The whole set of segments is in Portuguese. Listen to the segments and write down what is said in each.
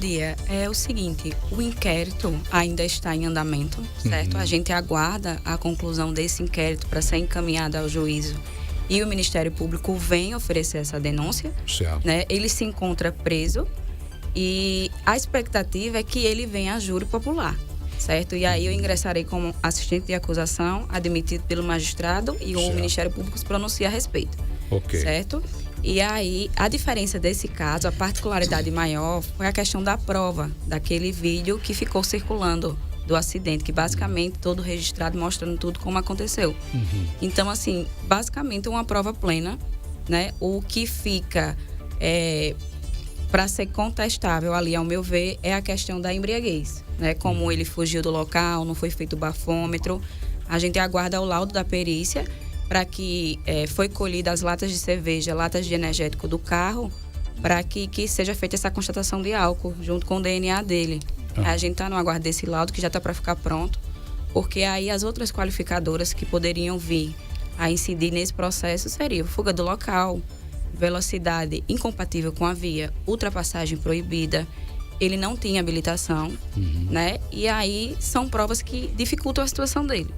dia. É o seguinte, o inquérito ainda está em andamento, certo? A gente aguarda a conclusão desse inquérito para ser encaminhado ao juízo e o Ministério Público vem oferecer essa denúncia, certo, né? Ele se encontra preso e a expectativa é que ele venha a júri popular, certo? E aí eu ingressarei como assistente de acusação, admitido pelo magistrado e o Ministério Público se pronuncia a respeito, certo? E aí, a diferença desse caso, a particularidade maior, foi a questão da prova, daquele vídeo que ficou circulando do acidente, que basicamente todo registrado mostrando tudo como aconteceu. Então, assim, basicamente uma prova plena, né? O que fica para ser contestável ali, ao meu ver, é a questão da embriaguez, né? Como ele fugiu do local, não foi feito o bafômetro. A gente aguarda o laudo da perícia para que foi colhida as latas de cerveja, latas de energético do carro, para que seja feita essa constatação de álcool, junto com o DNA dele. A gente está no aguardo desse laudo, que já está para ficar pronto, porque aí as outras qualificadoras que poderiam vir a incidir nesse processo seriam fuga do local, velocidade incompatível com a via, ultrapassagem proibida, ele não tinha habilitação, né? E aí são provas que dificultam a situação dele.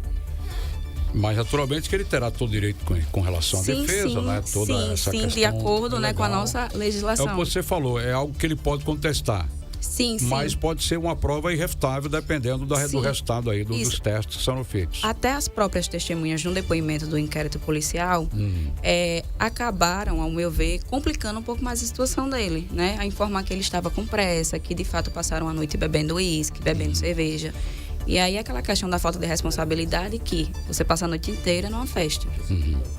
Mas naturalmente que ele terá todo direito com relação à defesa, né? Toda essa questão de acordo, legal, né, com a nossa legislação. É o que você falou, é algo que ele pode contestar. Mas pode ser uma prova irrefutável dependendo do resultado aí dos testes que são feitos. Até as próprias testemunhas no depoimento do inquérito policial acabaram, ao meu ver, complicando um pouco mais a situação dele, né? A informar que ele estava com pressa, que de fato passaram a noite bebendo uísque, bebendo cerveja. E aí aquela questão da falta de responsabilidade, que você passa a noite inteira numa festa,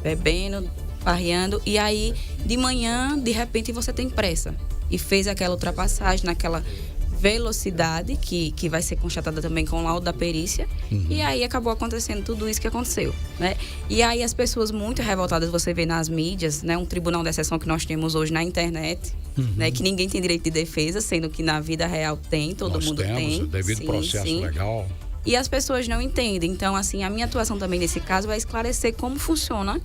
bebendo, farreando, e aí de manhã, de repente, você tem pressa. E fez aquela ultrapassagem naquela velocidade que vai ser constatada também com o laudo da perícia. E aí acabou acontecendo tudo isso que aconteceu, né? E aí as pessoas muito revoltadas, você vê nas mídias, né? Um tribunal de exceção que nós temos hoje na internet, né? Que ninguém tem direito de defesa, sendo que na vida real tem, todo mundo tem. Devido processo legal. E as pessoas não entendem. Então, assim, a minha atuação também nesse caso é esclarecer como funciona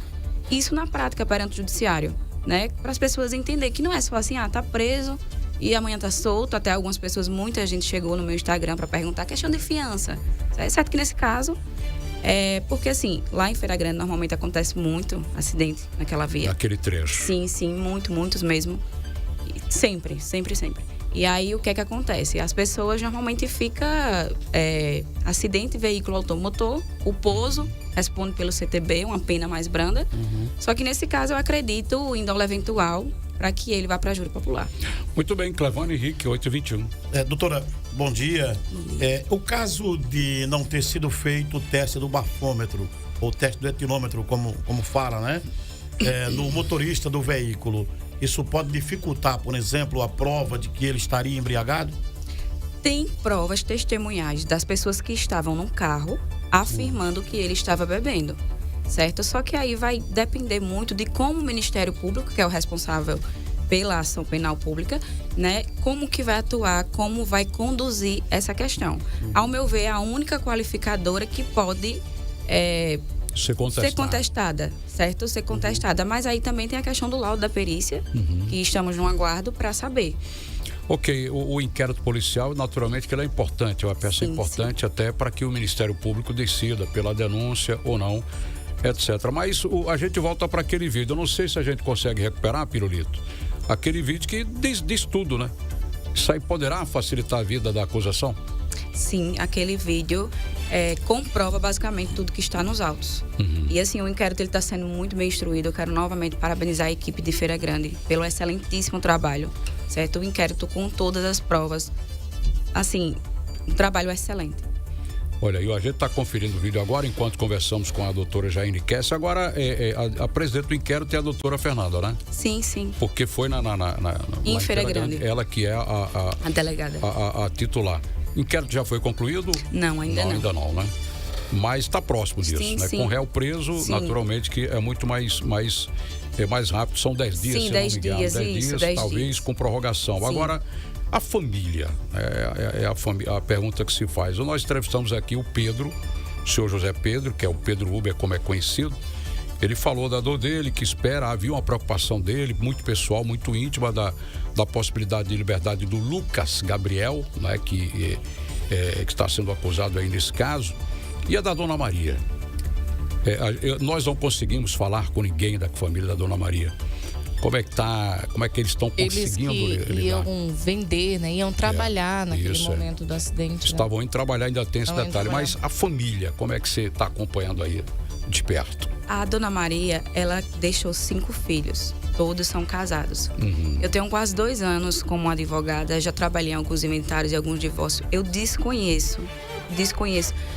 isso na prática perante o judiciário, né? Para as pessoas entenderem que não é só assim, tá preso e amanhã tá solto. Até algumas pessoas, muita gente chegou no meu Instagram para perguntar questão de fiança. É certo que nesse caso, porque assim, lá em Feira Grande normalmente acontece muito acidente naquela via. Naquele trecho. Sim, muitos mesmo. Sempre. E aí o que é que acontece? As pessoas normalmente ficam acidente veículo automotor, o pouso responde pelo CTB, uma pena mais branda. Só que nesse caso eu acredito em dolo eventual para que ele vá para júri popular. Muito bem, Clevane Henrique, 8h21. Doutora, bom dia. O caso de não ter sido feito o teste do bafômetro, ou teste do etilômetro, como fala, né? No motorista do veículo, isso pode dificultar, por exemplo, a prova de que ele estaria embriagado? Tem provas testemunhais das pessoas que estavam no carro afirmando que ele estava bebendo, certo? Só que aí vai depender muito de como o Ministério Público, que é o responsável pela ação penal pública, né? Como que vai atuar, como vai conduzir essa questão. Ao meu ver, é a única qualificadora que pode ser contestada, certo? Ser contestada. Mas aí também tem a questão do laudo da perícia, que estamos no aguardo para saber. Ok, o inquérito policial, naturalmente que ele é importante, é uma peça importante até para que o Ministério Público decida pela denúncia ou não, etc. Mas a gente volta para aquele vídeo, eu não sei se a gente consegue recuperar, Pirulito, aquele vídeo que diz tudo, né? Isso aí poderá facilitar a vida da acusação? Sim, aquele vídeo comprova basicamente tudo que está nos autos. E assim, o inquérito está sendo muito bem instruído. Eu quero novamente parabenizar a equipe de Feira Grande pelo excelentíssimo trabalho, certo? O inquérito com todas as provas, assim, um trabalho excelente. Olha, e a gente está conferindo o vídeo agora, enquanto conversamos com a doutora Jaine Kess. Agora, a presidente do inquérito é a doutora Fernanda, né? Sim. Porque foi em Feira Grande. Ela que é a delegada. A titular. O inquérito já foi concluído? Não, ainda não. Ainda não, né? Mas está próximo disso, né? Com o réu preso, naturalmente que é muito mais rápido. São 10 dias, se não me engano. 10 dias, talvez com prorrogação. Sim. Agora, a família, a pergunta que se faz. Nós entrevistamos aqui o Pedro, o senhor José Pedro, que é o Pedro Uber, como é conhecido, Ele falou da dor dele, que espera, havia uma preocupação dele, muito pessoal, muito íntima, da possibilidade de liberdade do Lucas Gabriel, né, que está sendo acusado aí nesse caso, e a da Dona Maria. Nós não conseguimos falar com ninguém da família da Dona Maria. Como é que eles estão conseguindo lidar? Eles iam vender, né? Iam trabalhar naquele momento do acidente. Estavam indo trabalhar, ainda tem esse detalhe. Mas a família, como é que você está acompanhando aí de perto? A Dona Maria, ela deixou 5 filhos. Todos são casados. Eu tenho quase 2 anos como advogada, já trabalhei em alguns inventários e alguns divórcios. Eu desconheço,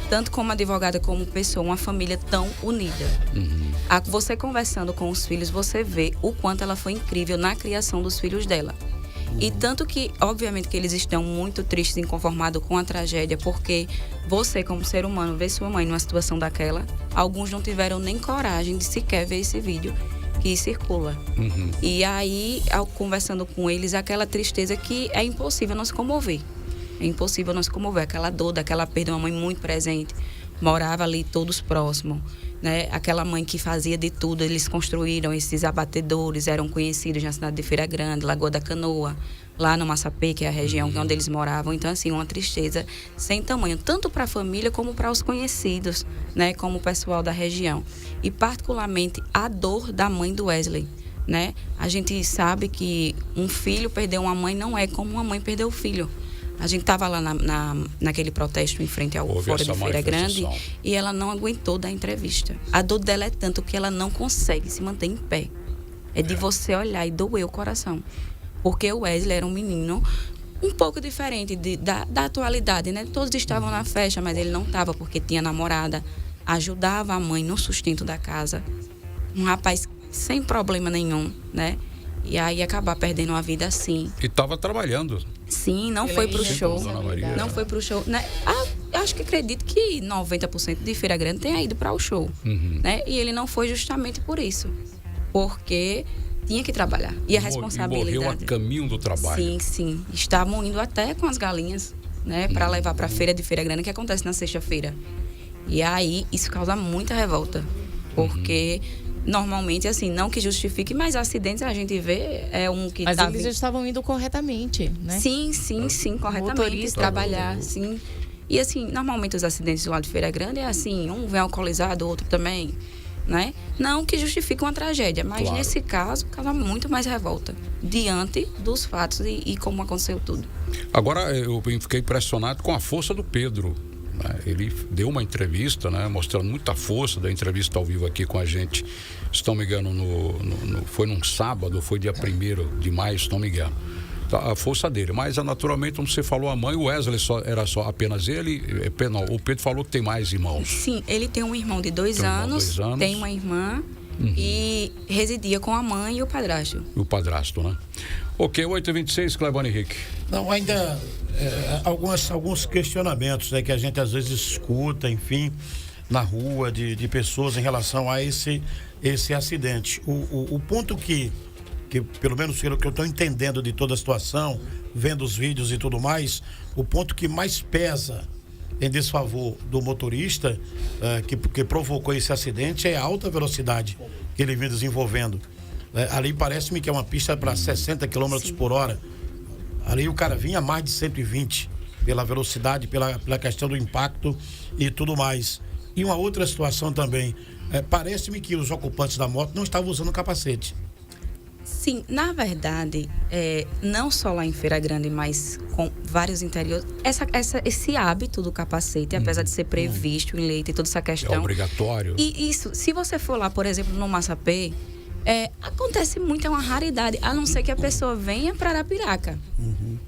tanto como advogada como pessoa, uma família tão unida. Você conversando com os filhos, você vê o quanto ela foi incrível na criação dos filhos dela. E tanto que, obviamente, que eles estão muito tristes e inconformados com a tragédia, porque você, como ser humano, vê sua mãe numa situação daquela, alguns não tiveram nem coragem de sequer ver esse vídeo que circula. E aí, conversando com eles, aquela tristeza que é impossível não se comover. É impossível não se comover. Aquela dor daquela perda, uma mãe muito presente, morava ali todos próximos, né? Aquela mãe que fazia de tudo, eles construíram esses abatedores, eram conhecidos na cidade de Feira Grande, Lagoa da Canoa, lá no Massapê, que é a região onde eles moravam. Então, assim, uma tristeza sem tamanho, tanto para a família como para os conhecidos, né? Como o pessoal da região. E, particularmente, a dor da mãe do Wesley, né? A gente sabe que um filho perder uma mãe não é como uma mãe perder o filho. A gente estava lá naquele protesto em frente ao Fórum de Feira Grande e ela não aguentou dar entrevista. A dor dela é tanto que ela não consegue se manter em pé. É de você olhar e doer o coração. Porque o Wesley era um menino um pouco diferente da atualidade, né? Todos estavam na festa, mas ele não estava porque tinha namorada. Ajudava a mãe no sustento da casa. Um rapaz sem problema nenhum, né? E aí acabar perdendo a vida assim. E estava trabalhando. Sim, não foi pro show. Não foi pro show, né? Acho que acredito que 90% de Feira Grande tenha ido para o show, né? E ele não foi justamente por isso. Porque tinha que trabalhar. E a responsabilidade. Morreu a caminho do trabalho. Sim, sim. Estavam indo até com as galinhas, né? Para levar para a feira de Feira Grande, que acontece na sexta-feira. E aí, isso causa muita revolta. Porque normalmente, assim, não que justifique, mas acidentes a gente vê que... Mas eles já estavam indo corretamente, né? Sim, corretamente. Motorista, trabalhar, sim. E assim, normalmente os acidentes lá de Feira Grande é assim, um vem alcoolizado, o outro também, né? Não que justifique uma tragédia, mas nesse caso, causa muito mais revolta diante dos fatos e como aconteceu tudo. Agora, eu fiquei impressionado com a força do Pedro. Ele deu uma entrevista, né, mostrando muita força, da entrevista ao vivo aqui com a gente, se não me engano, foi num sábado, foi dia 1º de maio, se não me engano. A força dele, mas naturalmente, como você falou, a mãe, o Wesley era só apenas ele, não, o Pedro falou que tem mais irmãos. Sim, ele tem um irmão de 2 anos, tem uma irmã e residia com a mãe e o padrasto. O padrasto, né? Ok, 8h26, Clebane Henrique. Não, ainda alguns questionamentos, né, que a gente às vezes escuta, enfim, na rua de pessoas em relação a esse acidente. O ponto que pelo menos pelo que eu estou entendendo de toda a situação, vendo os vídeos e tudo mais, o ponto que mais pesa em desfavor do motorista que provocou esse acidente é a alta velocidade que ele vem desenvolvendo. Ali parece-me que é uma pista para 60 km por hora. Ali o cara vinha a mais de 120 pela velocidade, pela questão do impacto e tudo mais. E uma outra situação também, parece-me que os ocupantes da moto não estavam usando capacete. Sim, na verdade, não só lá em Feira Grande, mas com vários interiores, esse hábito do capacete, apesar de ser previsto em lei, tem toda essa questão. É obrigatório. E isso, se você for lá, por exemplo, no Massapê, acontece muito, é uma raridade, a não ser que a pessoa venha para Arapiraca.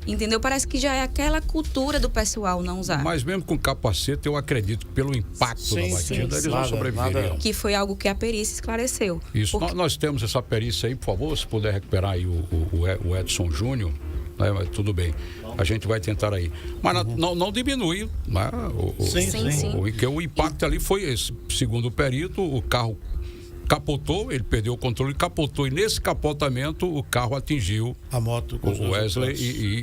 Entendeu? Parece que já é aquela cultura do pessoal não usar. Mas mesmo com capacete, eu acredito que pelo impacto da batida, eles não sobreviveriam. Que foi algo que a perícia esclareceu. Isso, nós temos essa perícia aí, por favor, se puder recuperar aí o Edson Júnior, né? Mas tudo bem, a gente vai tentar aí. Mas não diminui, né? Sim. O impacto ali foi esse. Segundo o perito, o carro capotou, ele perdeu o controle, capotou, e nesse capotamento o carro atingiu a moto com o Wesley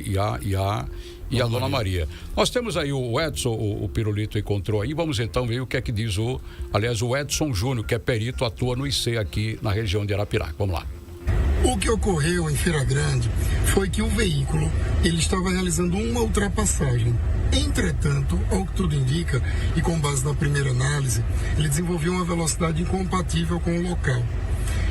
e a Dona Maria. Nós temos aí o Edson, o Pirulito encontrou aí. Vamos então ver o que é que diz o Edson Júnior, que é perito, atua no IC aqui na região de Arapiraca. Vamos lá. O que ocorreu em Feira Grande foi que o veículo ele estava realizando uma ultrapassagem. Entretanto, ao que tudo indica, e com base na primeira análise, ele desenvolveu uma velocidade incompatível com o local.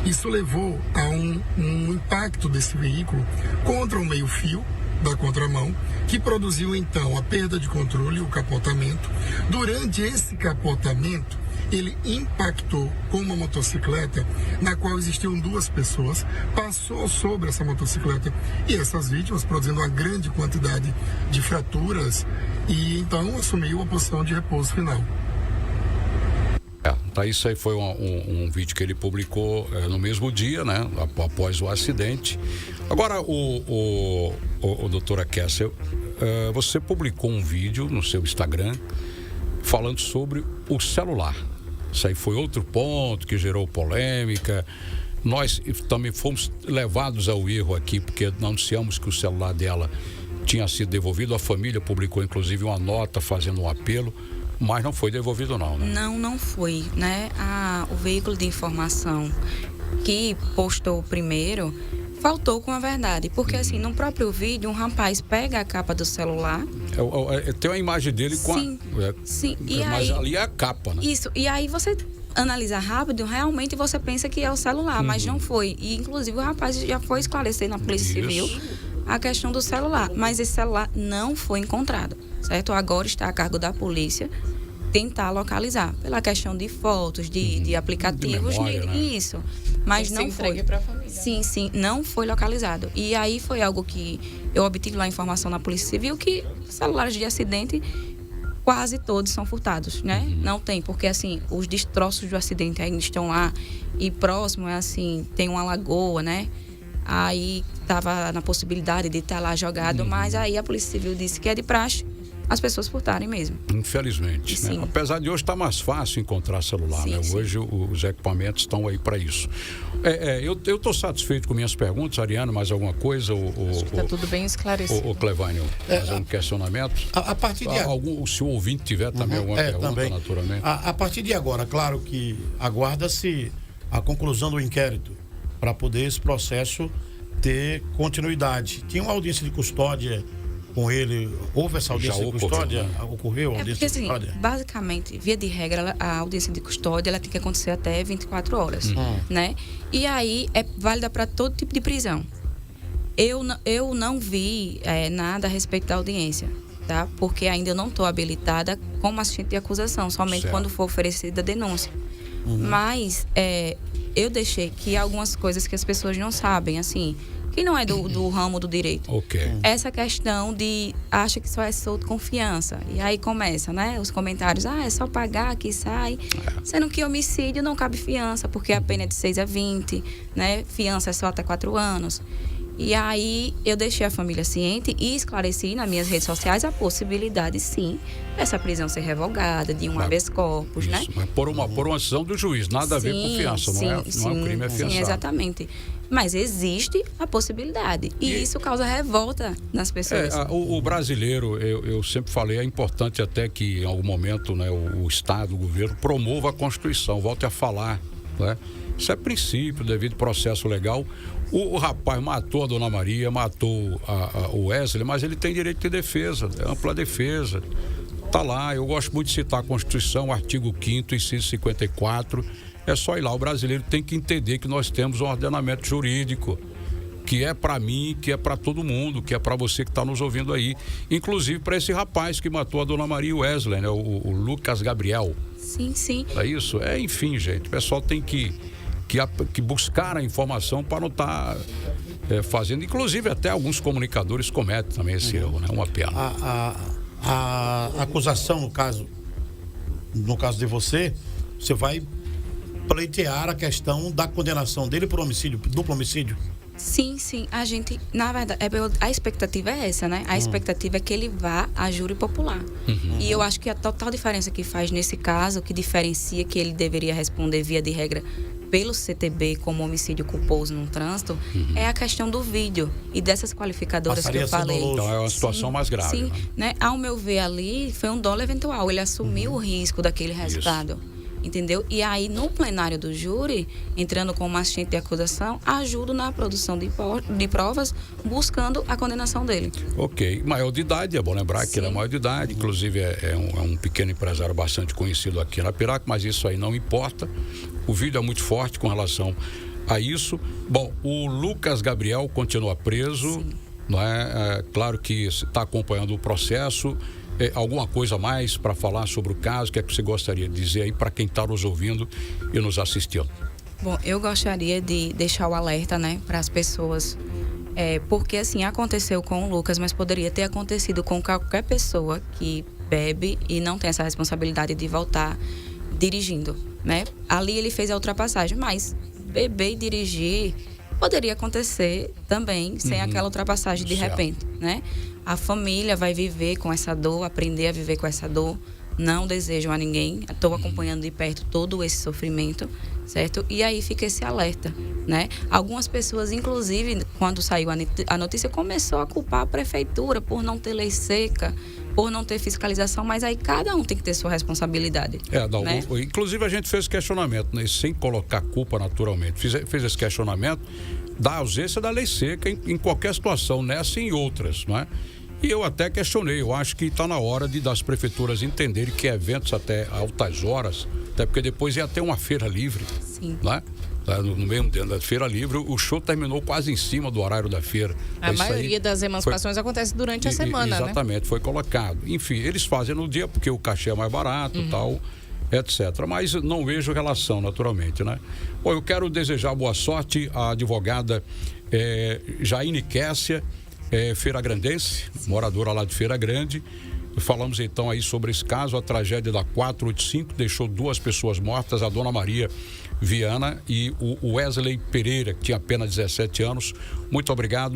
Isso levou a um impacto desse veículo contra o meio-fio da contramão, que produziu então a perda de controle e o capotamento. Durante esse capotamento, ele impactou com uma motocicleta na qual existiam 2 pessoas, passou sobre essa motocicleta e essas vítimas, produzindo uma grande quantidade de fraturas, e então assumiu a posição de repouso final. Tá, isso aí foi um vídeo que ele publicou no mesmo dia, né? Após o acidente. Agora, o doutora Kessel, você publicou um vídeo no seu Instagram falando sobre o celular. Isso aí foi outro ponto que gerou polêmica. Nós também fomos levados ao erro aqui, porque anunciamos que o celular dela tinha sido devolvido. A família publicou, inclusive, uma nota fazendo um apelo, mas não foi devolvido não, né? Não foi, né? O veículo de informação que postou primeiro faltou com a verdade, porque assim, no próprio vídeo, um rapaz pega a capa do celular. Tem uma imagem dele com Sim. E mas aí, ali é a capa, né? Isso, e aí você analisa rápido, realmente você pensa que é o celular, mas não foi. E inclusive o rapaz já foi esclarecer na Polícia Civil a questão do celular, mas esse celular não foi encontrado, certo? Agora está a cargo da polícia tentar localizar, pela questão de fotos, de aplicativos, de memória, né? Isso. Mas não foi. Pra família. Sim, não foi localizado. E aí foi algo que eu obtive lá a informação na Polícia Civil, que celulares de acidente quase todos são furtados, né? Não tem, porque assim, os destroços do acidente ainda estão lá e próximo, tem uma lagoa, né? Aí estava na possibilidade de estar lá jogado, mas aí a Polícia Civil disse que é de praxe as pessoas furtarem mesmo. Infelizmente, né? Apesar de hoje estar mais fácil encontrar celular, né? Hoje os equipamentos estão aí para isso. Eu estou satisfeito com minhas perguntas, Ariana, mais alguma coisa? Está tudo bem esclarecido. O Clevânio, mais algum questionamento? A partir de se o ouvinte tiver também alguma pergunta, também. Naturalmente. A partir de agora, claro que aguarda-se a conclusão do inquérito para poder esse processo ter continuidade. Tinha uma audiência de custódia com ele, houve essa audiência de custódia? Ocorreu a audiência de custódia? Basicamente, via de regra, a audiência de custódia ela tem que acontecer até 24 horas, né? E aí é válida para todo tipo de prisão. Eu não vi nada a respeito da audiência, tá? Porque ainda eu não estou habilitada como assistente de acusação, somente quando for oferecida a denúncia. Mas eu deixei que algumas coisas que as pessoas não sabem, assim, que não é do ramo do direito. Essa questão de acha que só é solto confiança. E aí começa, né? Os comentários, é só pagar que sai. Sendo que homicídio não cabe fiança, porque a pena é de 6 a 20, né? Fiança é só até 4 anos. E aí eu deixei a família ciente e esclareci nas minhas redes sociais a possibilidade, sim, dessa prisão ser revogada, de um habeas corpus, né? Mas por uma decisão do juiz, nada a ver com fiança, não é um crime afiançado. Sim, exatamente. Mas existe a possibilidade. E isso causa revolta nas pessoas. O brasileiro, eu sempre falei, é importante até que em algum momento, né, o Estado, o governo, promova a Constituição, volte a falar, né? Isso é princípio, devido processo legal. O rapaz matou a Dona Maria, matou o Wesley, mas ele tem direito de defesa, ampla defesa. Está lá, eu gosto muito de citar a Constituição, artigo 5º, inciso 54. É só ir lá, o brasileiro tem que entender que nós temos um ordenamento jurídico, que é para mim, que é para todo mundo, que é para você que está nos ouvindo aí. Inclusive para esse rapaz que matou a Dona Maria e o Wesley, né? O Lucas Gabriel. Sim. É isso? Enfim, gente, o pessoal tem que buscar a informação para não estar fazendo. Inclusive até alguns comunicadores cometem também esse erro, né? Uma pena. A acusação, no caso de você vai pleitear a questão da condenação dele por homicídio, duplo homicídio? Sim. A gente, na verdade, a expectativa é essa, né? A expectativa é que ele vá a júri popular. E eu acho que a total diferença que faz nesse caso, que diferencia que ele deveria responder via de regra pelo CTB como homicídio culposo no trânsito, é a questão do vídeo e dessas qualificadoras que eu falei. Então é uma situação mais grave. Sim, né? Ao meu ver ali, foi um dolo eventual. Ele assumiu o risco daquele resultado. Entendeu? E aí, no plenário do júri, entrando como assistente de acusação, ajudo na produção de provas, buscando a condenação dele. Ok. Maior de idade, é bom lembrar que ele é maior de idade, inclusive é um pequeno empresário bastante conhecido aqui na Piraca, mas isso aí não importa. O vídeo é muito forte com relação a isso. Bom, o Lucas Gabriel continua preso, não é? Claro que está acompanhando o processo. Alguma coisa a mais para falar sobre o caso? O que é que você gostaria de dizer aí para quem está nos ouvindo e nos assistindo? Bom, eu gostaria de deixar o alerta, né, para as pessoas, porque assim, aconteceu com o Lucas, mas poderia ter acontecido com qualquer pessoa que bebe e não tem essa responsabilidade de voltar dirigindo, né? Ali ele fez a ultrapassagem, mas beber e dirigir poderia acontecer também sem aquela ultrapassagem de repente, né? A família vai viver com essa dor, aprender a viver com essa dor. Não desejo a ninguém. Estou acompanhando de perto todo esse sofrimento, certo? E aí fica esse alerta, né? Algumas pessoas, inclusive, quando saiu a notícia, começou a culpar a prefeitura por não ter lei seca, por não ter fiscalização, mas aí cada um tem que ter sua responsabilidade. Né? Inclusive a gente fez questionamento, né? Sem colocar culpa naturalmente. Fez esse questionamento da ausência da lei seca em qualquer situação, nessa e em outras, não é? E eu até questionei, eu acho que está na hora das prefeituras entenderem que eventos até altas horas, até porque depois ia ter uma feira livre, né? No mesmo dia da feira livre, o show terminou quase em cima do horário da feira. A maioria das emancipações acontece durante a semana, exatamente, foi colocado. Enfim, eles fazem no dia porque o cachê é mais barato e tal, etc. Mas não vejo relação, naturalmente, né? Bom, eu quero desejar boa sorte à advogada Jaine Kessia, Feira Grandense, moradora lá de Feira Grande. Falamos então aí sobre esse caso, a tragédia da 485 deixou 2 pessoas mortas, a dona Maria Viana e o Wesley Pereira, que tinha apenas 17 anos. Muito obrigado.